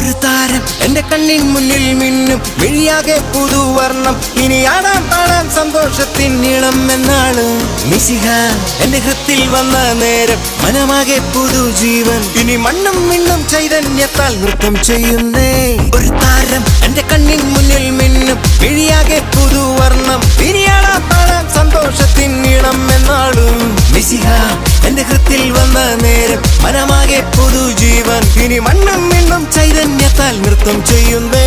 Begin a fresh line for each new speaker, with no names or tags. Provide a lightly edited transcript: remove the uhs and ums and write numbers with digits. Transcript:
ഒരു താരം എന്റെ കണ്ണിൻ മുന്നിൽ മിന്നും മിഴിയാകെ പുതുവർണ്ണം ഇനി ആടാം പാടാം സന്തോഷത്തിൻ നീളം എന്നാണ് മിശിഹ എന്റെ ഹൃത്തിൽ വന്ന നേരം മനമാകെ പുതുജീവൻ ഇനി മണ്ണും മിണ്ണും ചൈതന്യത്താൽ നൃത്തം ചെയ്യുന്നേ ഒരു താരം എന്റെ കണ്ണിൻ മുന്നിൽ മിന്നും മിഴിയാകെ പുതുവർണ്ണം ഇനി ആടാം പാടാം സന്തോഷത്തിൻ നീളം എന്നാളും മിശിഹ എന്റെ ഹൃത്തിൽ വന്ന നേരം മനമാകെ പുതുജീവൻ ഇനി മണ്ണും മിണ്ണും ചൈതന്യത്താൽ നൃത്തം ചെയ്യുന്നേ